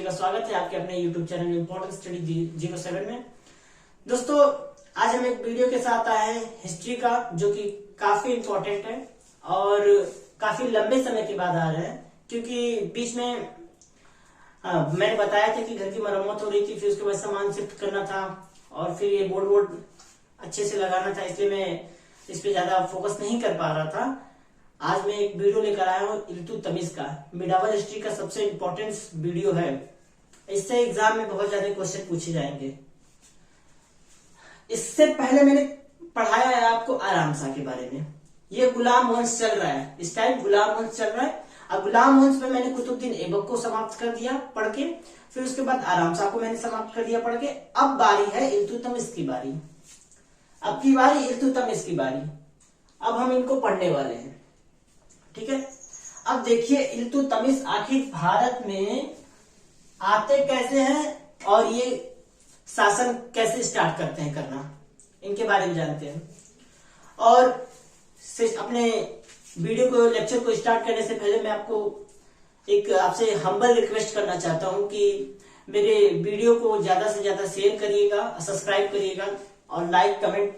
का स्वागत है आपके अपने YouTube चैनल इम्पोर्टेंट स्टडी 07 में। दोस्तों, आज हम एक वीडियो के साथ आए हैं हिस्ट्री का, जो कि काफी इम्पोर्टेंट है और काफी लंबे समय के बाद आ रहे हैं, क्योंकि बीच में मैंने बताया था कि घर की मरम्मत हो रही थी, फिर उसके बाद सामान शिफ्ट करना था और फिर ये बोर्ड अच्छे से लगाना था, इसलिए मैं इस पे ज्यादा फोकस नहीं कर पा रहा था। आज मैं एक वीडियो लेकर आया हूँ इल्तुतमिश का। मिडावल हिस्ट्री का सबसे इम्पोर्टेंट वीडियो है, इससे एग्जाम में बहुत ज्यादा क्वेश्चन पूछे जाएंगे। इससे पहले मैंने पढ़ाया है आपको आराम शाह के बारे में। ये गुलाम वंश चल रहा है, इस टाइम गुलाम वंश चल रहा है। अब गुलाम वंश में मैंने कुतुबुद्दीन ऐबक को समाप्त कर दिया पढ़ के, फिर उसके बाद आराम शाह को मैंने समाप्त कर दिया पढ़ के। अब बारी है इल्तुतमिश की बारी। अब की बारी इल्तुतमिश की बारी। अब हम इनको पढ़ने वाले हैं, ठीक है। अब देखिए इल्तुतमिश आखिर भारत में आते कैसे हैं और ये शासन कैसे स्टार्ट करते हैं करना, इनके बारे में जानते हैं। और अपने वीडियो को, लेक्चर को स्टार्ट करने से पहले मैं आपको एक आपसे हम्बल रिक्वेस्ट करना चाहता हूं कि मेरे वीडियो को ज्यादा से ज्यादा शेयर करिएगा, सब्सक्राइब करिएगा और लाइक कमेंट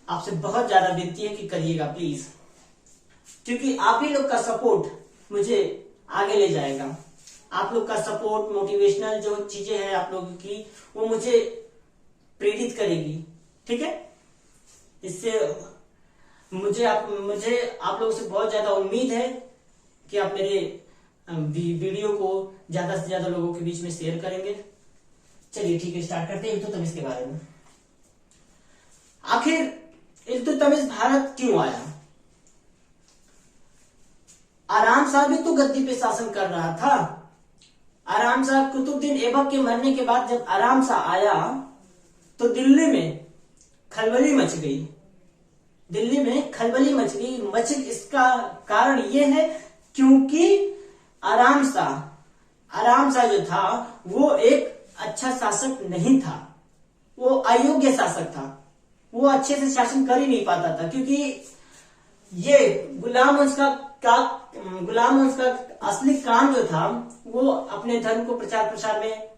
आपसे बहुत ज्यादा विनती है कि करिएगा प्लीज, क्योंकि आप ही लोग का सपोर्ट मुझे आगे ले जाएगा। आप लोग का सपोर्ट, मोटिवेशनल जो चीजें हैं आप लोगों की, वो मुझे प्रेरित करेगी, ठीक है। इससे मुझे आप लोगों से बहुत ज्यादा उम्मीद है कि आप मेरे वीडियो को ज्यादा से ज्यादा लोगों के बीच में शेयर करेंगे। चलिए ठीक है, स्टार्ट करते हैं इल्तुतमिश के बारे में। आखिर इल्तुतमिश भारत क्यों आया? आराम शाह भी तो गद्दी पे शासन कर रहा था। आराम शाह, कुतुबुद्दीन ऐबक के मरने के बाद जब आराम शाह आया तो दिल्ली में खलबली मच गई। दिल्ली में खलबली मच गई। इसका कारण यह है क्योंकि आराम शाह जो था वो एक अच्छा शासक नहीं था, वो अयोग्य शासक था। वो अच्छे से शासन कर ही नहीं पाता था, क्योंकि ये गुलाम वंश का असली काम जो था वो अपने धर्म को प्रचार प्रसार में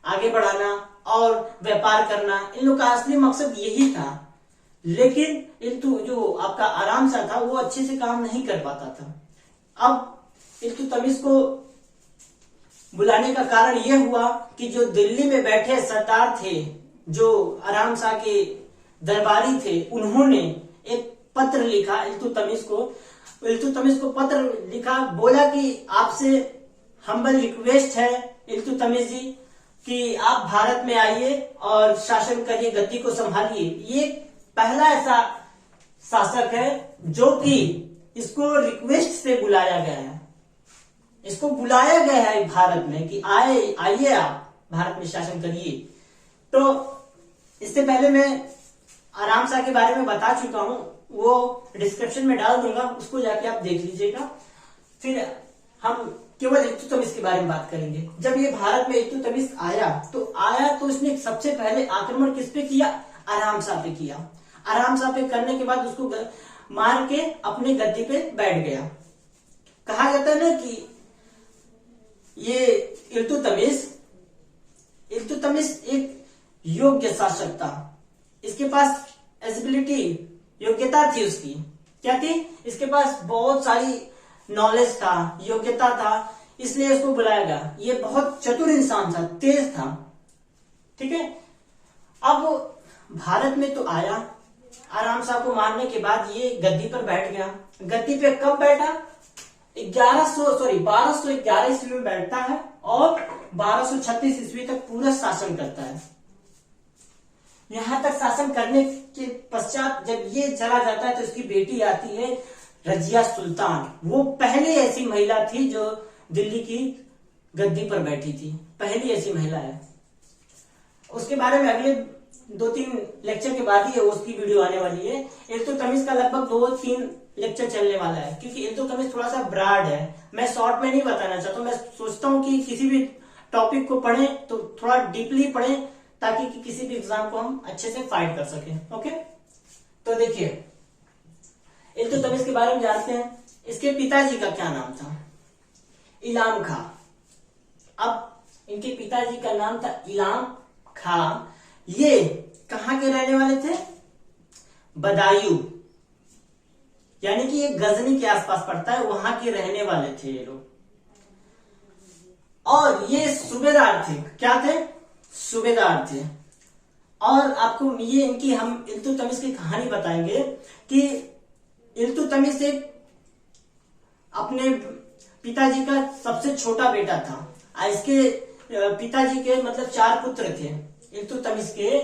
आगे बढ़ाना और व्यापार करना, इन लोग का असली मकसद यही था। लेकिन जो आपका आराम शाह था वो अच्छे से काम नहीं कर पाता था। अब इल्तुतमिश को बुलाने का कारण यह हुआ कि जो दिल्ली में बैठे सरदार थे, जो आराम शाह के दरबारी थे, उन्होंने एक पत्र लिखा इल्तुतमिश को पत्र लिखा, बोला कि आपसे हम्बल रिक्वेस्ट है इल्तुतमिश जी कि आप भारत में आइए और शासन करिए, गद्दी को संभालिए। ये पहला ऐसा शासक है जो कि इसको रिक्वेस्ट से बुलाया गया है। इसको बुलाया गया है भारत में कि आइए आप भारत में शासन करिए। तो इससे पहले मैं आराम शाह के बारे में बता चुका हूं, वो डिस्क्रिप्शन में डाल दूंगा, उसको जाके आप देख लीजिएगा। फिर हम केवल इल्तुतमिश के बारे में बात करेंगे। जब ये भारत में इल्तुतमिश आया तो इसने सबसे पहले आक्रमण किस पे किया? आराम शाह पे किया। आराम शाह पे करने के बाद उसको मार के अपने गद्दी पे बैठ गया। कहा जाता है ना कि ये इल्तुतमिश एक योग्य शासक था। इसके पास एबिलिटी, योग्यता थी उसकी। क्या थी? इसके पास बहुत सारी नॉलेज था, योग्यता था, इसलिए इसको बुलाया गया। ये बहुत चतुर इंसान था, तेज था, ठीक है। अब भारत में तो आया, आराम शाह को मारने के बाद ये गद्दी पर बैठ गया। गद्दी पे कब बैठा? 1211 ईस्वी में बैठता है और 1236 ईस्वी तक पूरा शासन करता है। यहां तक शासन करने के पश्चात जब ये चला जाता है तो उसकी बेटी आती है रजिया सुल्तान। वो पहली ऐसी महिला थी जो दिल्ली की गद्दी पर बैठी थी, पहली ऐसी महिला है। उसके बारे में अगले 2-3 लेक्चर के बाद ही उसकी वीडियो आने वाली है। इल्तुतमिश का लगभग 2-3 लेक्चर चलने वाला है, क्योंकि इल्तुतमिश थोड़ा सा ब्रॉड है। मैं शॉर्ट में नहीं बताना चाहता हूँ। मैं सोचता हूँ कि किसी भी टॉपिक को पढ़ें तो थोड़ा डीपली पढ़ें, ताकि किसी भी एग्जाम को हम अच्छे से फाइट कर सकें। ओके, तो देखिए इल्तुतमिश के बारे में जानते हैं। इसके पिताजी का क्या नाम था? इलाम खां। अब इनके पिताजी का नाम था इलाम खां। ये कहाँ के रहने वाले थे? बदायूं, यानी कि ये गजनी के आसपास पड़ता है, वहां के रहने वाले थे ये लोग। और ये सूबेदार थे। क्या थे? सूबेदार थे। और आपको ये इनकी हम इल्तुतमिश की कहानी बताएंगे कि इल्तुतमिश एक अपने पिताजी का सबसे छोटा बेटा था। इसके पिताजी के मतलब 4 पुत्र थे। इल्तुतमिश के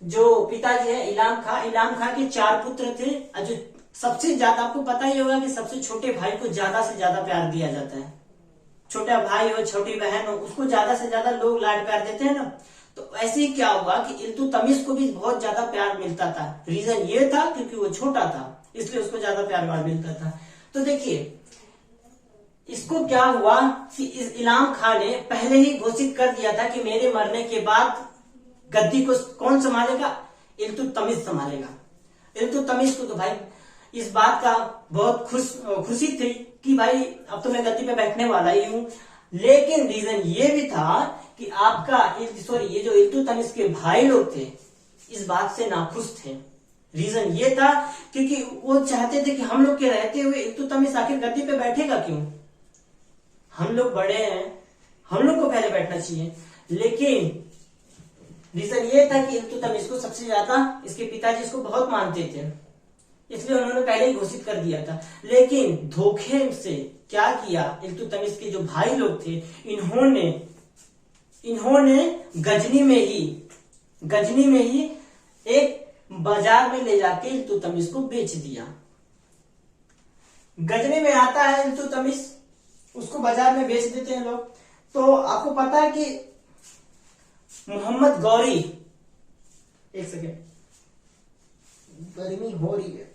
जो पिताजी है इलाम खां के 4 पुत्र थे। जो सबसे ज्यादा, आपको पता ही होगा कि सबसे छोटे भाई को ज्यादा से ज्यादा प्यार दिया जाता है। छोटा भाई हो, छोटी बहन हो, उसको ज्यादा से ज्यादा लोग लाड प्यार देते हैं ना। तो ऐसे ही क्या हुआ कि इल्तुतमिश को भी बहुत ज्यादा प्यार मिलता था। रीजन ये था क्योंकि वो छोटा था, इसलिए उसको ज्यादा प्यार मिलता था। तो देखिए इसको क्या हुआ कि इस इलाम खां ने पहले ही घोषित कर दिया था कि मेरे मरने के बाद गद्दी को कौन संभालेगा? इल्तुतमिश संभालेगा। इल्तुतमिश को तो भाई इस बात का बहुत खुशी थी कि भाई अब तो मैं गद्दी पे बैठने वाला ही हूं। लेकिन रीजन ये भी था कि ये जो इल्तुतमिश के भाई लोग थे इस बात से नाखुश थे। रीजन ये था क्योंकि वो चाहते थे कि हम लोग के रहते हुए इल्तुतमिश आखिर गद्दी पे बैठेगा क्यों? हम लोग बड़े हैं, हम लोग को पहले बैठना चाहिए। लेकिन रीजन ये था कि इल्तुतमिश को सबसे ज्यादा इसके पिताजी इसको बहुत मानते थे, इसलिए उन्होंने पहले ही घोषित कर दिया था। लेकिन धोखे से क्या किया, इल्तुतमिश के जो भाई लोग थे इन्होंने गजनी में ही एक बाजार में ले जाके इल्तुतमिश को बेच दिया। गजनी में आता है इल्तुतमिश, उसको बाजार में बेच देते हैं लोग। तो आपको पता है कि मोहम्मद गौरी, एक सेकेंड, गर्मी हो रही है।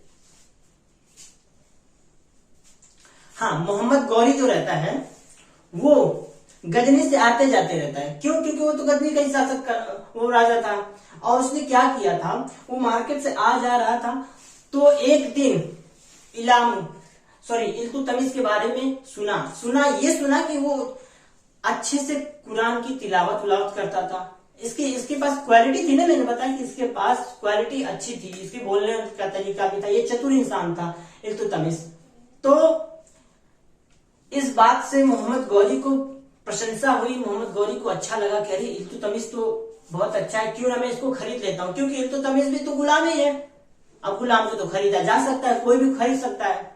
हाँ, मोहम्मद गौरी जो रहता है वो गजनी से आते जाते रहता है। क्यों? क्योंकि वो तो गजनी का ही वो राजा था। और उसने क्या किया था, वो मार्केट से आ जा रहा था तो एक दिन इल्तुतमिश के बारे में सुना कि वो अच्छे से कुरान की तिलावत करता था। इसके पास क्वालिटी थी ना, मैंने बताया कि इसके पास क्वालिटी अच्छी थी, इसके बोलने का तरीका भी था, ये चतुर इंसान था इल्तुतमिश। तो इस बात से मोहम्मद गौरी को प्रशंसा हुई, मोहम्मद गौरी को अच्छा लगा कि अरे इल्तुतमिश तो बहुत अच्छा है, क्यों ना मैं इसको खरीद लेता हूं, क्योंकि इल्तुतमिश भी तो गुलाम ही है। अब गुलाम को तो खरीदा जा सकता है, कोई भी खरीद सकता है।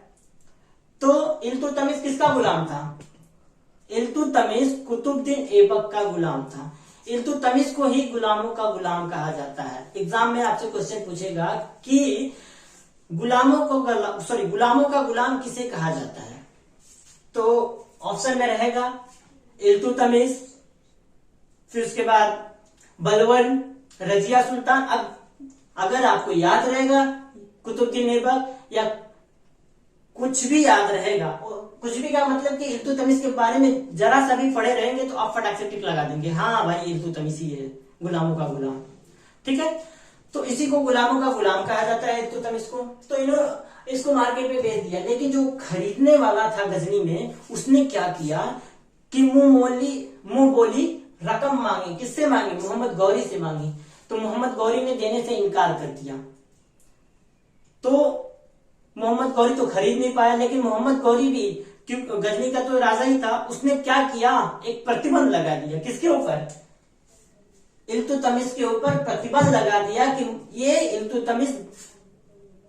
तो इल्तुतमिश किसका गुलाम था? इल्तुतमिश कुतुबुद्दीन ऐबक का गुलाम था। इल्तुतमिश को ही गुलामों का गुलाम कहा जाता है। एग्जाम में आपसे क्वेश्चन पूछेगा कि गुलामों का गुलाम किसे कहा जाता है? तो ऑप्शन में रहेगा इल्तुतमिश, फिर उसके बाद बलबन, रजिया सुल्तान। अब अगर आपको याद रहेगा कुतुबुद्दीन ऐबक या कुछ भी याद रहेगा, कुछ भी का मतलब कि इल्तुतमिश के बारे में जरा सा भी पढ़े रहेंगे तो आप फटाक से टिक लगा देंगे, हाँ भाई इल्तुतमिश ही है गुलामों का गुलाम। ठीक है, तो इसी को गुलामों का गुलाम कहा जाता है इल्तुतमिश को। तो इन्होंने इसको मार्केट में बेच दिया। लेकिन जो खरीदने वाला था गजनी में, उसने क्या किया कि मुंह बोली रकम मांगी। किससे मांगी? मोहम्मद गौरी से मांगी। तो मोहम्मद गौरी ने देने से इनकार कर दिया। तो मोहम्मद गौरी तो खरीद नहीं पाया। लेकिन मोहम्मद गौरी भी क्योंकि गजनी का तो राजा ही था, उसने क्या किया, एक प्रतिबंध लगा दिया। किसके ऊपर? इल्तुतमिश के ऊपर प्रतिबंध लगा दिया कि ये इल्तुतमिश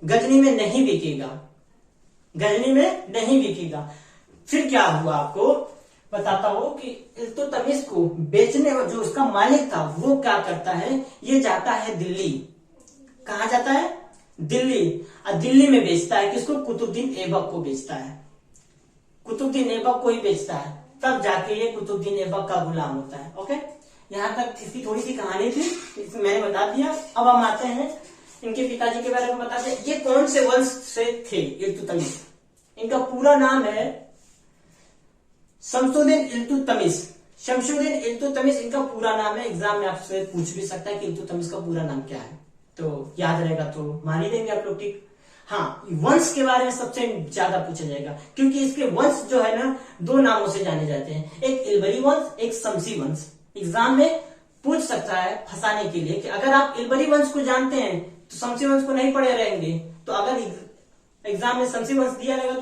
गजनी में नहीं बिकेगा, गजनी में नहीं बिकेगा। फिर क्या हुआ आपको बताता हूं कि इल्तुतमिश को बेचने जो उसका मालिक था वो क्या करता है, ये जाता है दिल्ली। कहा जाता है? दिल्ली। और दिल्ली में बेचता है किसको? कुतुबुद्दीन ऐबक को बेचता है। कुतुबुद्दीन ऐबक को ही बेचता है, तब जाके ये कुतुबुद्दीन ऐबक का गुलाम होता है। ओके, यहां तक इसकी थोड़ी सी कहानी थी, मैंने बता दिया। अब हम आते हैं इनके पिताजी के बारे में बताते हैं। ये कौन से वंश से थे इल्तुतमिश? इनका पूरा नाम है शमसुद्दीन इल्तुतमिश। शमसुद्दीन इल्तुतमिश इनका पूरा नाम है। एग्जाम में आपसे पूछ भी सकता है कि इल्तुतमिश का पूरा नाम क्या है, तो याद रहेगा तो मान ही देंगे आप लोग। ठीक, हाँ, वंश के बारे में सबसे ज्यादा पूछा जाएगा, क्योंकि इसके वंश जो है ना दो नामों से जाने जाते हैं, एक इल्बरी वंश, एक शमसी वंश। एग्जाम में पूछ सकता है फंसाने के लिए कि अगर आप इल्बरी वंश को जानते हैं तो शमसी वंश को नहीं पढ़े रहेंगे, तो अगर एग्जाम में शमसी वंश दिया रहेगा तो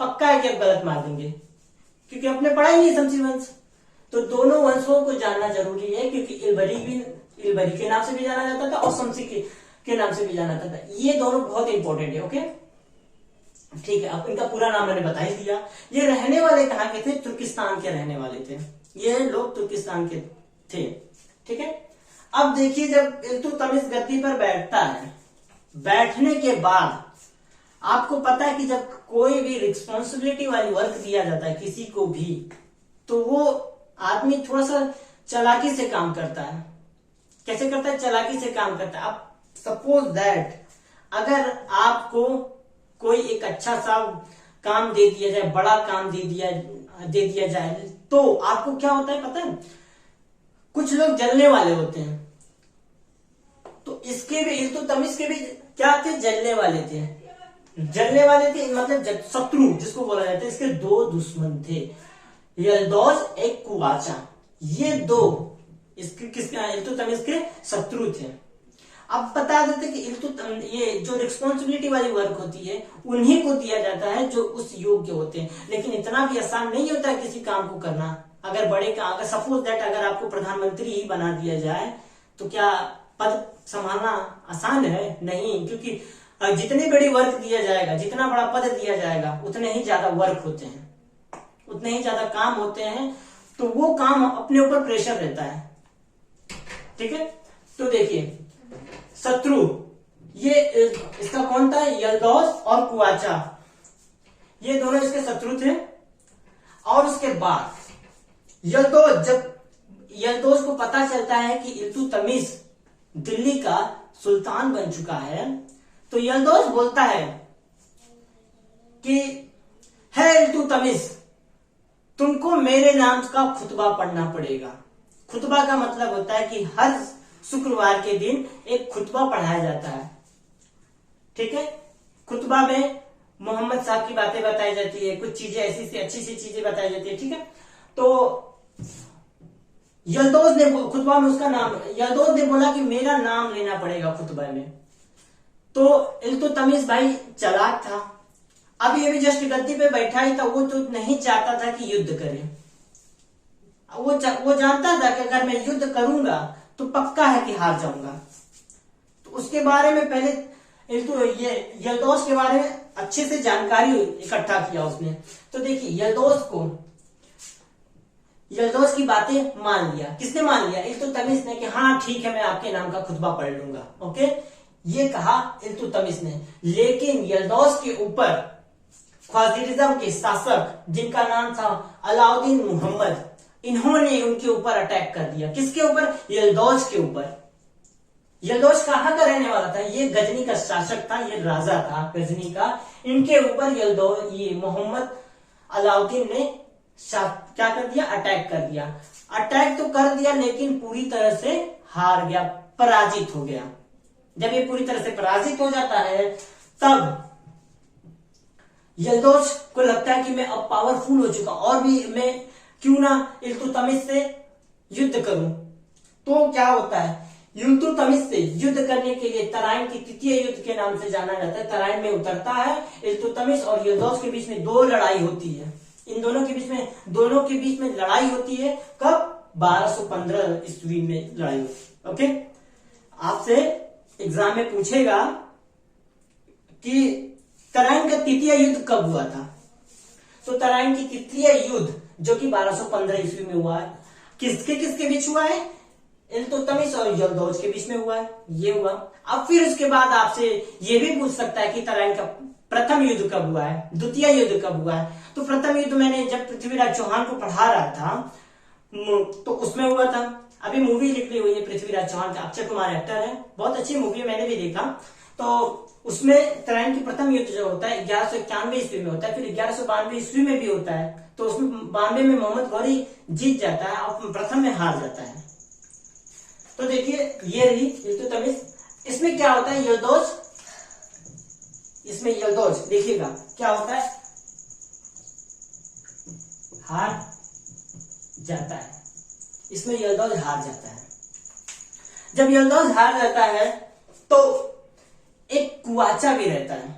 पक्का है कि आप गलत मार देंगे, क्योंकि आपने पढ़ा ही नहीं शमसी वंश। तो दोनों वंशों को जानना जरूरी है, क्योंकि इल्बरी के नाम से भी जाना जाता था और शमसी के नाम से भी जाना जाता था। ये दोनों बहुत इंपॉर्टेंट है। ओके, ठीक है। अब इनका पूरा नाम मैंने बता ही दिया। ये रहने वाले कहाँ के थे? तुर्किस्तान के रहने वाले थे। ये लोग तुर्किस्तान के थे। ठीक है। अब देखिए, जब इल्तुतमिश गद्दी पर बैठता है, बैठने के बाद आपको पता है कि जब कोई भी रिस्पॉन्सिबिलिटी वाली वर्क दिया जाता है किसी को भी, तो वो आदमी थोड़ा सा चालाकी से काम करता है। कैसे करता है? चालाकी से काम करता है। अब सपोज दैट अगर आपको कोई एक अच्छा सा काम दे दिया जाए, बड़ा काम दे दिया जाए, तो आपको क्या होता है पता है? कुछ लोग जलने वाले होते हैं। तो इसके भी इल्तुतमिश के भी क्या थे? जलने वाले थे। जलने वाले थे मतलब शत्रु जिसको बोला जाता है। इसके दो दुश्मन थे, यल्दौज एक कुवाचा। ये दो इल्तुतमिश के शत्रु थे। अब बता देते कि ये जो रिस्पॉन्सिबिलिटी वाली वर्क होती है उन्हीं को दिया जाता है जो उस योग्य होते हैं। लेकिन इतना भी आसान नहीं होता है किसी काम को करना। अगर बड़े काम, अगर सपोज दैट अगर आपको प्रधानमंत्री ही बना दिया जाए तो क्या पद संभालना आसान है? नहीं, क्योंकि जितनी बड़ी वर्क दिया जाएगा, जितना बड़ा पद दिया जाएगा, उतने ही ज्यादा वर्क होते हैं, उतने ही ज्यादा काम होते हैं। तो वो काम अपने ऊपर प्रेशर रहता है। ठीक है। तो देखिए, शत्रु ये इसका कौन था? यल्दौज और कुवाचा, ये दोनों इसके शत्रु थे। और उसके बाद जब यल्दौज को पता चलता है कि इल्तुतमिश दिल्ली का सुल्तान बन चुका है, तो यल्दौज बोलता है कि है इल्तुतमिश, तुमको मेरे नाम का खुतबा पढ़ना पड़ेगा। खुतबा का मतलब होता है कि हर शुक्रवार के दिन एक खुतबा पढ़ाया जाता है। ठीक है। खुतबा में मोहम्मद साहब की बातें बताई जाती है, कुछ चीजें ऐसी सी अच्छी सी चीजें बताई जाती है। ठीक है। तो यल्दौज ने खुतबा में उसका नाम, यल्दौज ने बोला कि मेरा नाम लेना पड़ेगा खुतबा में। तो इल्तुतमिश भाई चालाक था। अब ये भी जस्ट गद्दी पे बैठा ही था, वो तो नहीं चाहता था कि युद्ध करे। वो जानता था कि अगर मैं युद्ध करूंगा तो पक्का है कि हार जाऊंगा। तो उसके बारे में पहले यल्दौज के बारे में अच्छे से जानकारी इकट्ठा किया उसने। तो देखिए, यल्दौज की बातें मान लिया। किसने मान लिया? इल्तुतमिश ने कि हाँ ठीक है, मैं आपके नाम का खुतबा पढ़ लूंगा। ओके, ये कहा इल्तुतमिश ने। लेकिन यल्दौज के ऊपर ख्वारिज्म के शासक जिनका नाम था अलाउद्दीन मोहम्मद, इन्होंने उनके ऊपर अटैक कर दिया। किसके ऊपर? यल्दौज के ऊपर। यल्दौज कहाँ का रहने वाला था? ये गजनी का शासक था, ये राजा था गजनी का। इनके ऊपर ये मोहम्मद अलाउद्दीन ने क्या कर दिया? अटैक कर दिया। अटैक तो कर दिया, लेकिन पूरी तरह से हार गया, पराजित हो गया। जब ये पूरी तरह से पराजित हो जाता है, तब यल्दौज को लगता है कि मैं अब पावरफुल हो चुका, और भी मैं क्यों ना इल्तुतमिश से युद्ध करूं। तो क्या होता है? इल्तुतमिश से युद्ध करने के लिए तराइन की तृतीय युद्ध के नाम से जाना जाता है, तराइन में उतरता है। इल्तुतमिश और यल्दौज के बीच में दो लड़ाई होती है। इन दोनों के बीच में लड़ाई होती है। कब? 1215 ईस्वी में लड़ाई होती है। ओके, आपसे एग्जाम में पूछेगा कि तराइन का तृतीय युद्ध कब हुआ था? तो तराइन की तृतीय युद्ध जो कि 1215 ईस्वी में हुआ है, किसके बीच हुआ है? इल्तुतमिश और यल्दौज के बीच में हुआ है। ये हुआ। अब फिर उसके बाद आपसे ये भी पूछ सकता है कि तराइन का प्रथम युद्ध कब हुआ है, द्वितीय युद्ध कब हुआ है? तो प्रथम युद्ध मैंने जब पृथ्वीराज चौहान को पढ़ा रहा था तो उसमें हुआ था। अभी मूवी निकली हुई है पृथ्वीराज चौहान का, अक्षय कुमार एक्टर है, बहुत अच्छी मूवी है, मैंने भी देखा। तो उसमें तराइन की प्रथम युद्ध जो होता है 1191 ईस्वी में होता है, फिर 1192 ईस्वी में भी होता है। तो उसमें 92 में मोहम्मद गौरी जीत जाता है और प्रथम में हार जाता है। तो देखिए, ये रही इल्तुतमिश। इसमें क्या होता है? इसमें यल्दौज देखिएगा क्या होता है, हार जाता है, इसमें यल्दौज हार जाता है। जब यल्दौज हार जाता है तो एक कुवाचा भी रहता है।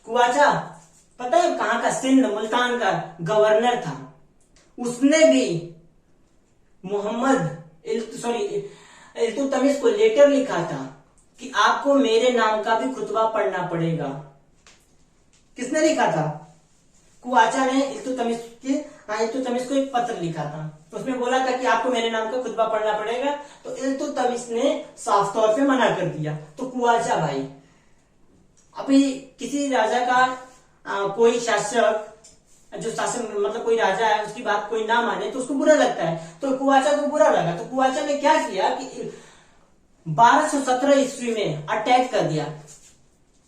कुवाचा पता है कहां का, सिंध मुल्तान का गवर्नर था। उसने भी इल्तुतमिश को लेटर लिखा था कि आपको मेरे नाम का भी खुतबा पढ़ना पड़ेगा। किसने लिखा था? कुवाचा ने इल्तुतमिश को एक पत्र लिखा था, उसमें बोला था कि आपको मेरे नाम का खुतबा पढ़ना पड़ेगा। तो इल्तुतमिश ने साफ तौर पे मना कर दिया। तो कुवाचा भाई, अभी किसी राजा का कोई शासक जो शासन मतलब कोई राजा है उसकी बात कोई ना माने तो उसको बुरा लगता है। तो कुवाचा को बुरा लगा, तो कुवाचा ने क्या किया कि 1217 ईस्वी में अटैक कर दिया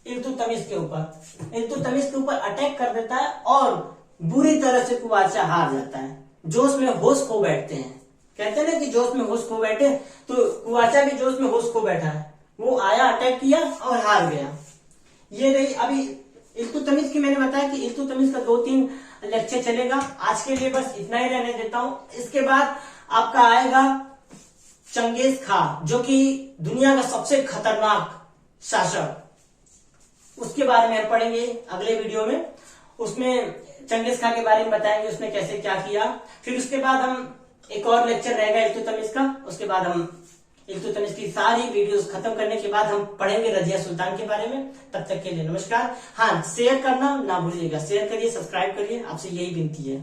इल्तुतमिश के ऊपर। इल्तुतमिश के ऊपर अटैक कर देता है और बुरी तरह से कुवाचा हार जाता है। जोश में होश खो बैठते हैं, कहते हैं ना कि जोश में होश खो बैठे, तो कुवाचा भी जोश में होश खो बैठा है। वो आया, अटैक किया और हार गया। ये रही अभी इल्तुतमिश की, मैंने बताया कि इल्तुतमिश का 2-3 लेक्चर चलेगा। आज के लिए बस इतना ही रहने देता हूं। इसके बाद आपका आएगा चंगेज खां, जो कि दुनिया का सबसे खतरनाक शासक, उसके बारे में हम पढ़ेंगे अगले वीडियो में। उसमें चंगेज खां के बारे में बताएंगे उसने कैसे क्या किया। फिर उसके बाद हम एक और लेक्चर रहेगा इल्तुतमिश का, उसके बाद हम इल्तुतमिश की सारी वीडियोस खत्म करने के बाद हम पढ़ेंगे रजिया सुल्तान के बारे में। तब तक के लिए नमस्कार। हाँ, शेयर करना ना भूलिएगा, शेयर करिए, सब्सक्राइब करिए, आपसे यही विनती है।